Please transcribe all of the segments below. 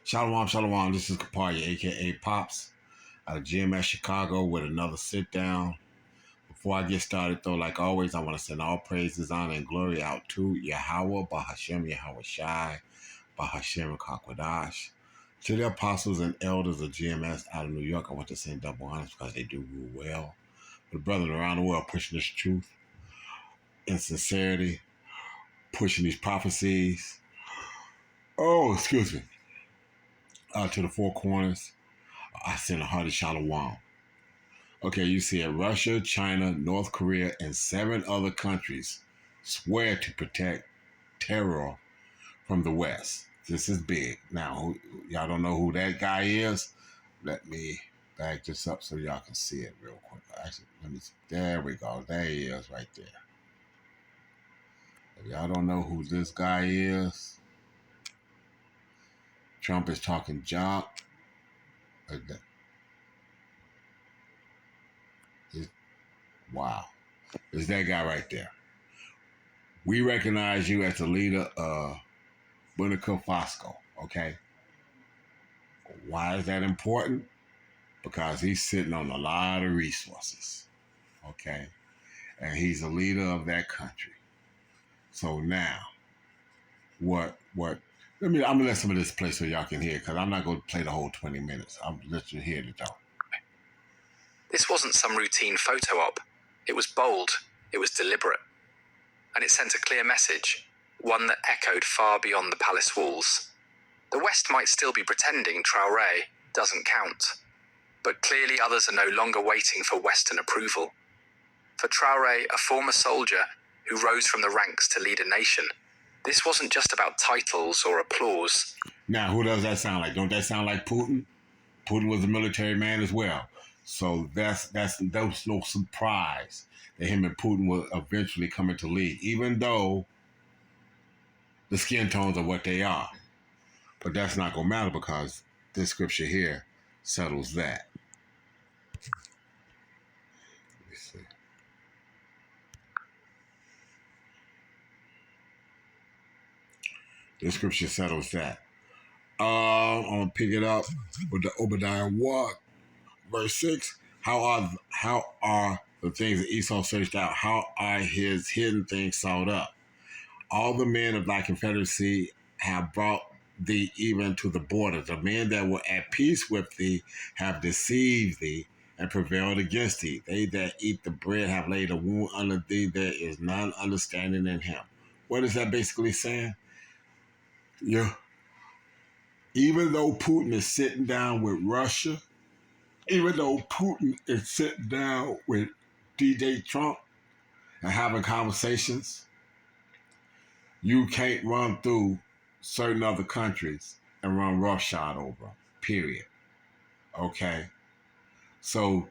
Shalom, shalom. This is Kapaya, aka Pops, out of GMS Chicago, with another sit down. Before I get started, though, like always, I want to send all praises, honor, and glory out to Yahweh, Bahashem, Yahweh Shai, Bahashem, Kakwadash. To the apostles and elders of GMS out of New York, I want to send double honors because they do rule well. The brethren around the world pushing this truth and sincerity, pushing these prophecies. Oh, excuse me. To the four corners, I send a hearty shalom. Okay, you see it. Russia, China, North Korea, and 7 other countries swear to protect terror from the West. This is big. Now, y'all don't know who that guy is? Let me back this up so y'all can see it real quick. Actually, there we go. There he is right there. If y'all don't know who this guy is, Trump is talking junk. Wow. It's that guy right there. We recognize you as the leader of Burkina Faso, okay? Why is that important? Because he's sitting on a lot of resources, okay? And he's the leader of that country. So now, I'm gonna let some of this play so y'all can hear, because I'm not gonna play the whole 20 minutes. I'm let you hear it, though. This wasn't some routine photo op. It was bold, it was deliberate, and it sent a clear message, one that echoed far beyond the palace walls. The West might still be pretending Traoré doesn't count, but clearly others are no longer waiting for Western approval. For Traoré, a former soldier who rose from the ranks to lead a nation, this wasn't just about titles or applause. Now, who does that sound like? Don't that sound like Putin? Putin was a military man as well. So that's no surprise that him and Putin will eventually come into league, even though the skin tones are what they are. But that's not going to matter because this scripture here settles that. Let me see. This scripture settles that. I'm going to pick it up with the Obadiah 1, verse 6. How are the things that Esau searched out? How are his hidden things sought up? All the men of thy confederacy have brought thee even to the border. The men that were at peace with thee have deceived thee and prevailed against thee. They that eat the bread have laid a wound under thee. There is none understanding in him. What is that basically saying? Yeah. Even though Putin is sitting down with Russia, even though Putin is sitting down with DJ Trump and having conversations, you can't run through certain other countries and run Rothschild over, period. Okay? So,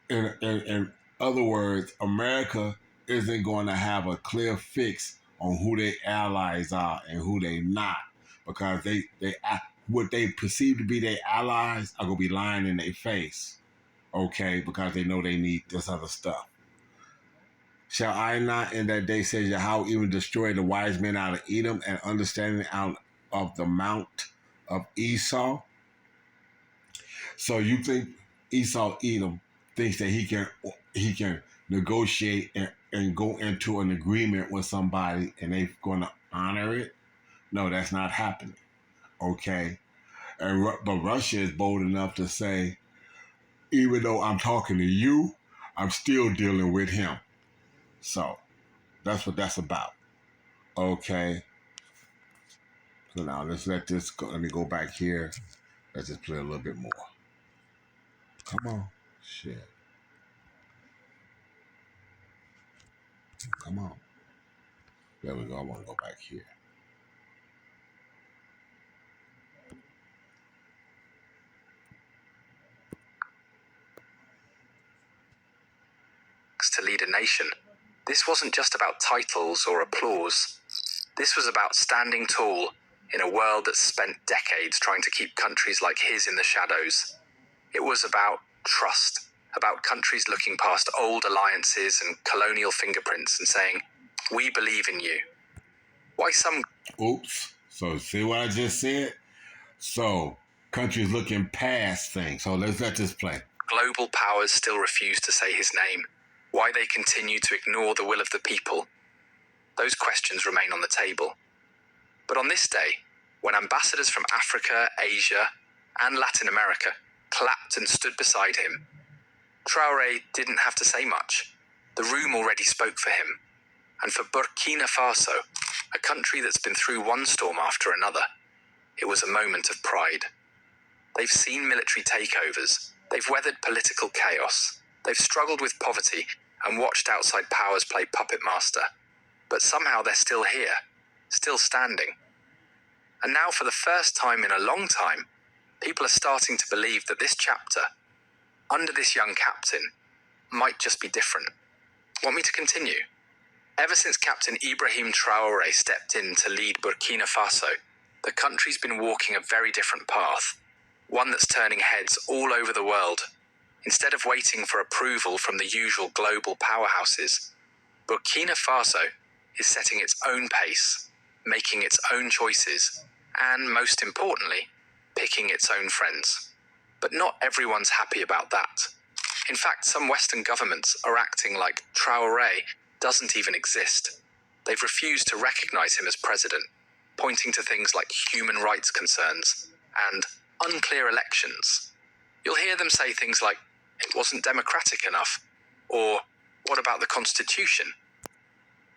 in other words, America isn't going to have a clear fix on who their allies are and who they not, because what they perceive to be their allies are going to be lying in their face, okay, because they know they need this other stuff. Shall I not in that day, says Yahweh, even destroy the wise men out of Edom and understanding out of the mount of Esau? So you think Esau Edom thinks that he can negotiate and go into an agreement with somebody and they're going to honor it? No, that's not happening. Okay, but Russia is bold enough to say, even though I'm talking to you, I'm still dealing with him. So that's what that's about. Okay. So now let's let this go. Let me go back here. Let's just play a little bit more. Come on. Shit. Come on. There we go. I want to go back here. To lead a nation, this wasn't just about titles or applause. This was about standing tall in a world that's spent decades trying to keep countries like his in the shadows. It was about trust, about countries looking past old alliances and colonial fingerprints and saying, we believe in you. Why some... Oops. So see what I just said? So countries looking past things. So let's let this play. Global powers still refuse to say his name. Why they continue to ignore the will of the people? Those questions remain on the table. But on this day, when ambassadors from Africa, Asia, and Latin America clapped and stood beside him, Traoré didn't have to say much. The room already spoke for him. And for Burkina Faso, a country that's been through one storm after another, it was a moment of pride. They've seen military takeovers, they've weathered political chaos, they've struggled with poverty and watched outside powers play puppet master. But somehow they're still here, still standing. And now for the first time in a long time, people are starting to believe that this chapter, under this young captain, might just be different. Want me to continue? Ever since Captain Ibrahim Traoré stepped in to lead Burkina Faso, the country's been walking a very different path, one that's turning heads all over the world. Instead of waiting for approval from the usual global powerhouses, Burkina Faso is setting its own pace, making its own choices, and most importantly, picking its own friends. But not everyone's happy about that. In fact, some Western governments are acting like Traoré doesn't even exist. They've refused to recognize him as president, pointing to things like human rights concerns and unclear elections. You'll hear them say things like, it wasn't democratic enough, or what about the Constitution?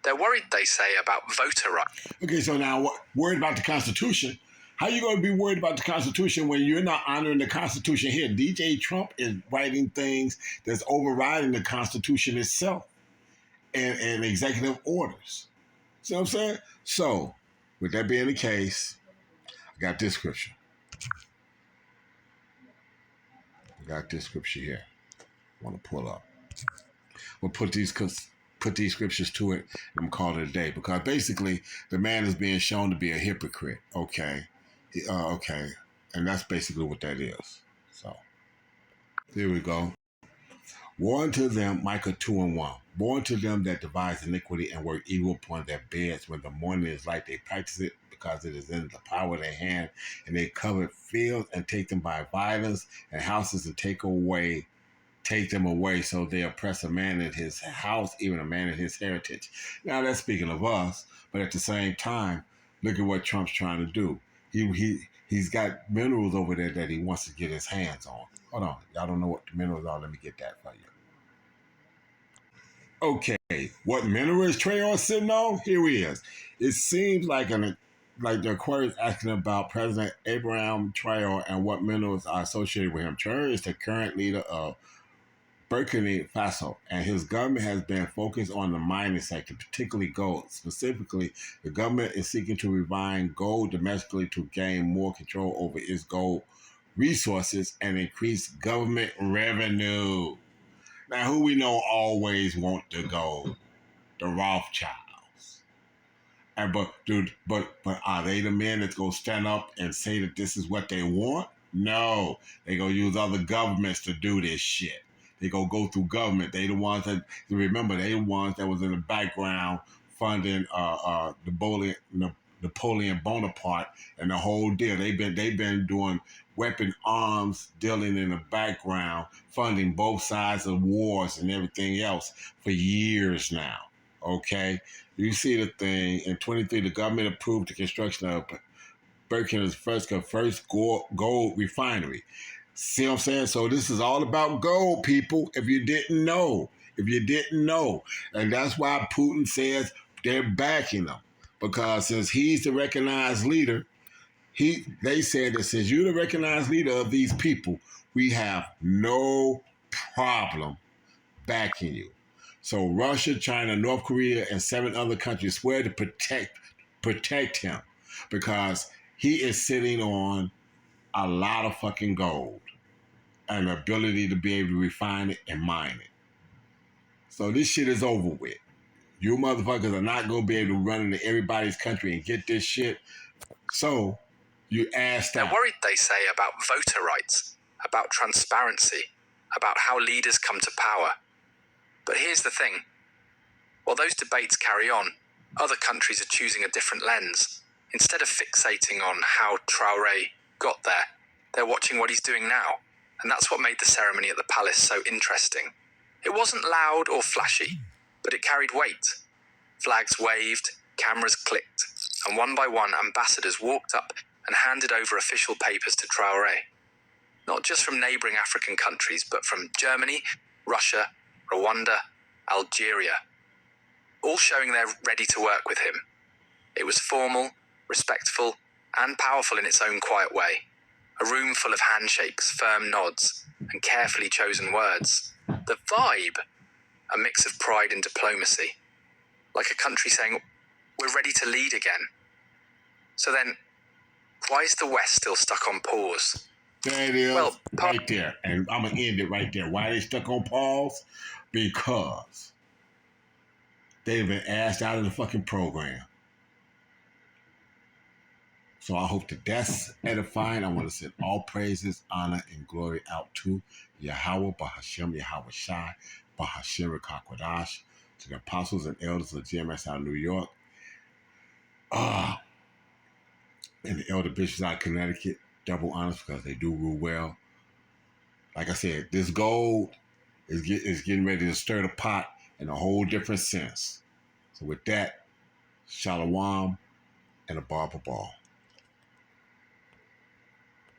They're worried, they say, about voter rights. Okay, so now worried about the Constitution? How you going to be worried about the Constitution when you're not honoring the Constitution here? DJ Trump is writing things that's overriding the Constitution itself and executive orders. See what I'm saying? So, with that being the case, I got this scripture. Here. I want to pull up. We'll put these scriptures to it and I'm calling it a day because basically the man is being shown to be a hypocrite. Okay. Okay. And that's basically what that is. So here we go. Woe unto them, Micah 2:1. Woe unto them that devise iniquity and work evil upon their beds. When the morning is light, they practice it because it is in the power of their hand. And they covet fields and take them by violence and houses and take them away. So they oppress a man in his house, even a man in his heritage. Now that's speaking of us, but at the same time, look at what Trump's trying to do. He's got minerals over there that he wants to get his hands on. Hold on. Y'all don't know what the minerals are. Let me get that for you. Okay. What mineral is Traoré sitting on? Here he is. It seems like the inquiry is asking about President Abraham Traoré and what minerals are associated with him. Traoré is the current leader of Burkina Faso, and his government has been focused on the mining sector, particularly gold. Specifically, the government is seeking to refine gold domestically to gain more control over its gold resources and increase government revenue. Now, who we know always want the gold? The Rothschilds. And but are they the men that's gonna stand up and say that this is what they want? No, they gonna use other governments to do this shit. They gonna go through government. They the ones that remember. They the ones that was in the background funding Napoleon Bonaparte and the whole deal. They've been doing weapon arms dealing in the background, funding both sides of wars and everything else for years now. Okay, you see the thing in 23. The government approved the construction of Burkina's first gold refinery. See what I'm saying? So this is all about gold, people. If you didn't know. And that's why Putin says they're backing him. Because since he's the recognized leader, they said that since you're the recognized leader of these people, we have no problem backing you. So Russia, China, North Korea, and 7 other countries swear to protect him because he is sitting on a lot of fucking gold and the ability to be able to refine it and mine it. So this shit is over with. You motherfuckers are not going to be able to run into everybody's country and get this shit. So you ask that. They're worried, they say, about voter rights, about transparency, about how leaders come to power. But here's the thing. While those debates carry on, other countries are choosing a different lens. Instead of fixating on how Traoré got there, they're watching what he's doing now, and that's what made the ceremony at the palace so interesting. It wasn't loud or flashy, but it carried weight. Flags waved, cameras clicked, and one by one ambassadors walked up and handed over official papers to Traoré. Not just from neighbouring African countries, but from Germany, Russia, Rwanda, Algeria, all showing they're ready to work with him. It was formal, respectful, and powerful in its own quiet way. A room full of handshakes, firm nods, and carefully chosen words. The vibe, a mix of pride and diplomacy. Like a country saying, we're ready to lead again. So then, why is the West still stuck on pause? There it is, Well, right there. And I'm going to end it right there. Why they stuck on pause? Because they've been asked out of the fucking program. So I hope that that's edifying. I want to send all praises, honor, and glory out to Yahweh, Bahashem, Yahweh Shai, Bahashem, Kakwadash, to the apostles and elders of GMS out of New York, and the elder bishops out of Connecticut. Double honors because they do rule well. Like I said, this gold is getting ready to stir the pot in a whole different sense. So with that, shalom and a barber ball.